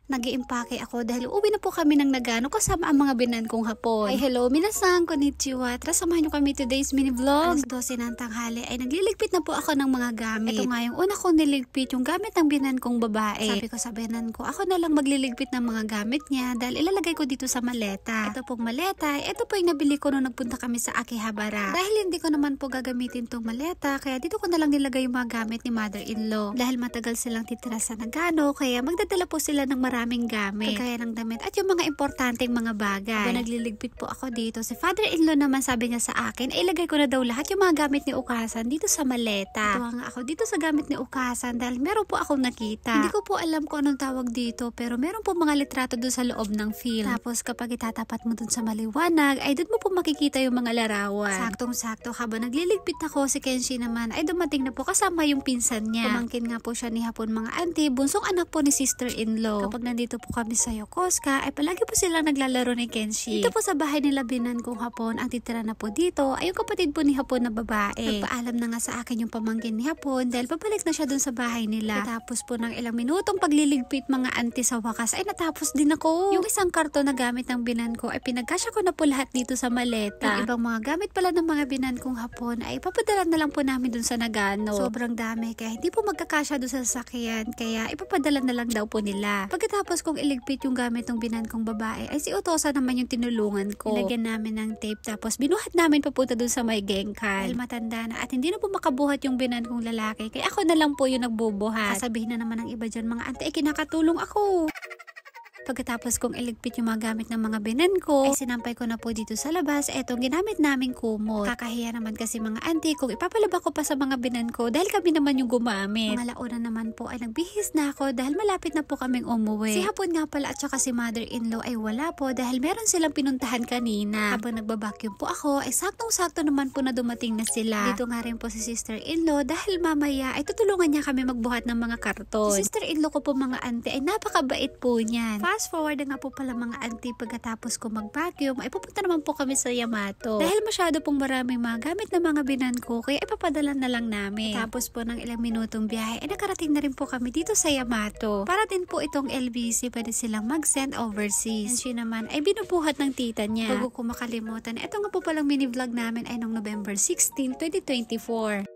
Nag-iimpake ako dahil uwi na po kami ng Nagano kasama ang mga binan kong hapon. Ay hello, minasan, konnichiwa. Tara samahan nyo kami today's mini vlog. Alas 12 ng tanghali ay nagliligpit na po ako ng mga gamit. Ito nga yung una kong niligpit, yung gamit ng binan kong babae. Sabi ko sa binan ko, ako na lang magliligpit ng mga gamit niya dahil ilalagay ko dito sa maleta. Ito pong maleta, ito po yung nabili ko nung nagpunta kami sa Akihabara. Dahil hindi ko naman po gagamitin tong maleta, kaya dito ko na lang nilagay yung mga gamit ni mother-in-law. Dahil matagal silang titira sa Nagano, kaya magdadala po sila ng maraming gamit, kagaya ng damit at yung mga importanteng mga bagay. Kaya nagliligpit po ako dito. Si father-in-law naman sabi niya sa akin, ay ilagay ko na daw lahat yung mga gamit ni Ukasan dito sa maleta. Tuwa nga ako dito sa gamit ni Ukasan dahil meron po akong nakita. Hindi ko po alam kung anong tawag dito, pero meron po mga litrato doon sa loob ng film. Tapos kapag itatapat mo doon sa maliwanag, ay doon mo po makikita yung mga larawan. Saktong-sakto habang nagliligpit ako, si Kenshi naman ay dumating na po kasama yung pinsan niya. Pumangkin nga po siya ni Hapon mga auntie, bunsong anak po ni sister-in-law. Kapag nandito po kami sa Yokosuka, ay palagi po silang naglalaro ni Kenshi. Dito po sa bahay nila binan kong Hapon, ang titira na po dito ay yung kapatid po ni Hapon na babae. Nagpaalam na nga sa akin yung pamangkin ni Hapon dahil pabalik na siya dun sa bahay nila. Tapos po ng ilang minutong pagliligpit mga auntie sa wakas ay natapos din ako. Yung isang karton na gamit ng binan ko ay pinagkasya ko na po lahat dito sa maleta. Yung ibang mga gamit pala ng mga binan kong Hapon ay ipapadala na lang po namin dun sa Nagano. Sobrang dami kaya hindi po magkakasya dun sa sasakyan kaya ipapadala na lang daw po nila. Pagkatapos kong iligpit yung gamit ng binan kong babae ay si Otosa naman yung tinulungan ko. Nilagyan namin ng tape tapos binuhat namin papunta dun sa may gengkan. Dahil matanda na at hindi na po makabuhat yung binan kong lalaki kaya ako na lang po yung nagbubuhat. Sasabihin na naman ng iba dyan mga ante, kinakatulong ako. Pagkatapos kong iligpit yung mga gamit ng mga binan ko, ay sinampay ko na po dito sa labas etong ginamit naming kumot. Kakahiya naman kasi mga auntie kung ipapalaba ko pa sa mga binan ko dahil kami naman yung gumamit. Mga launa naman po ay nagbihis na ako dahil malapit na po kaming umuwi. Si Hapon nga pala at saka si mother-in-law ay wala po dahil meron silang pinuntahan kanina. Habang nagbabacuum po ako ay saktong-sakto naman po na dumating na sila. Dito nga rin po si sister-in-law dahil mamaya ay tutulungan niya kami magbuhat ng mga karton. Si sister-in-law ko po mga auntie ay napakabait po niyan. Fast forward nga po pala mga auntie, pagkatapos ko mag-vacuum ay pupunta naman po kami sa Yamato. Dahil masyado pong maraming mga gamit na mga binan ko kaya ipapadala na lang namin. Tapos po ng ilang minutong biyahe ay nakarating na rin po kami dito sa Yamato. Para din po itong LBC pwede silang mag-send overseas. And she naman ay binubuhat ng tita niya. Bago ko makalimutan, ito nga po palang mini vlog namin ay noong November 16, 2024.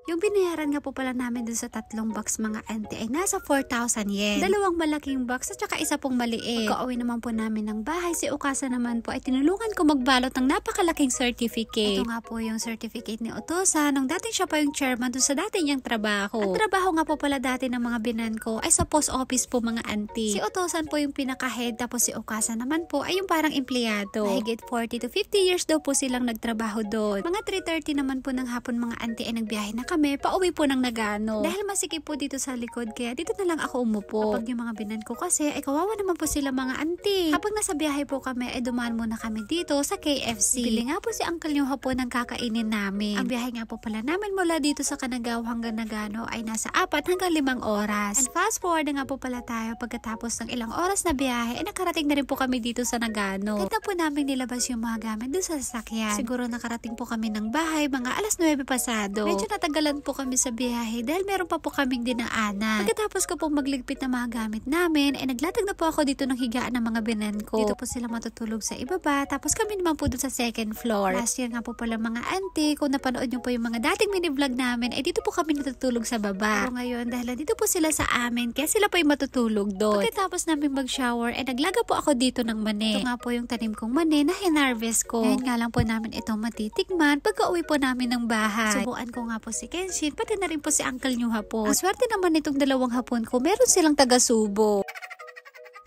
Yung binayaran nga po pala namin dun sa 3 box mga auntie ay nasa 4,000 yen. 2 malaking box at saka isa pong maliit. Pagka-uwi naman po namin ng bahay, si Ukasa naman po ay tinulungan ko magbalot ng napakalaking certificate. Ito nga po yung certificate ni Otosa nung dating siya pa yung chairman dun sa dati niyang trabaho. Ang trabaho nga po pala dati ng mga binan ko ay sa post office po mga auntie. Si Otosan po yung pinaka-head tapos si Ukasa naman po ay yung parang empleyado. Mahigit 40 to 50 years daw po silang nagtrabaho doon. Mga 3:30 naman po ng hapon mga auntie ay nagbiyahe na kami pauwi po ng Nagano. Dahil masikip po dito sa likod kaya dito na lang ako umupo. Kapag yung mga binan ko kasi ay kawawa naman po sila mga auntie. Habang nasa biyahe po kami ay dumaan muna kami dito sa KFC. Bili nga po si uncle yung hapon ng kakainin namin. Ang biyahe nga po pala namin mula dito sa Kanagawa hanggang Nagano ay nasa 4 hanggang 5 oras. And fast forward nga po pala tayo pagkatapos ng ilang oras na biyahe ay nakarating na rin po kami dito sa Nagano. Ganda po namin nilabas yung mga gamit doon sa sasakyan. Siguro nakarating po kami ng bahay mga alas 9 pasado. Medyo natagalan po kami sa biyahe dahil meron pa po kaming dinaanan. Pagkatapos ko pong magligpit ng mga gamit namin, ay naglatag na po ako dito ng higaan ng mga binan ko. Dito po sila matutulog sa ibaba, tapos kami naman po dun sa 2nd floor. Last year nga po pala mga auntie, kung napanood nyo po yung mga dating mini vlog namin, ay dito po kami natutulog sa baba. Pero ngayon, dahil dito po sila sa amin, kaya sila po yung matutulog doon. Pagkatapos namin mag-shower, ay naglaga po ako dito ng mani. Ito nga po yung tanim kong mani na hinarvest ko. Ngayon nga lang po namin itong matitikman pagka-uwi po namin ng bahay. Subuan ko nga po si Kenshi, pati na rin po si uncle nyo hapon. Ang swerte naman itong 2 hapon ko, meron silang taga-subo.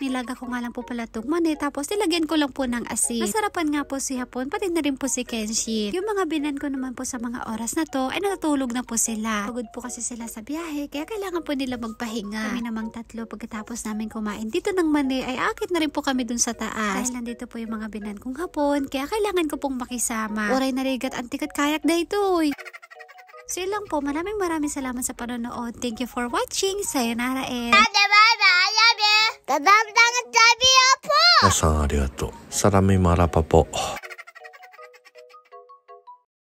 Nilaga ko nga lang po pala itong mani, tapos nilagyan ko lang po ng asin. Nasarapan nga po si Hapon, pati na rin po si Kenshi. Yung mga binan ko naman po sa mga oras na to, ay natutulog na po sila. Pagod po kasi sila sa biyahe, kaya kailangan po nila magpahinga. Kami namang 3, pagkatapos namin kumain dito ng mani, ay akit na rin po kami dun sa taas. Dahil nandito po yung mga binan kong Hapon, kaya kailangan ko pong makisama. Oray na rigat, antikat kayak na ito. So yun lang po, maraming salamat sa panonood. Thank you for watching. Sayonara and...皆さんありがとう。サラミマラパポ。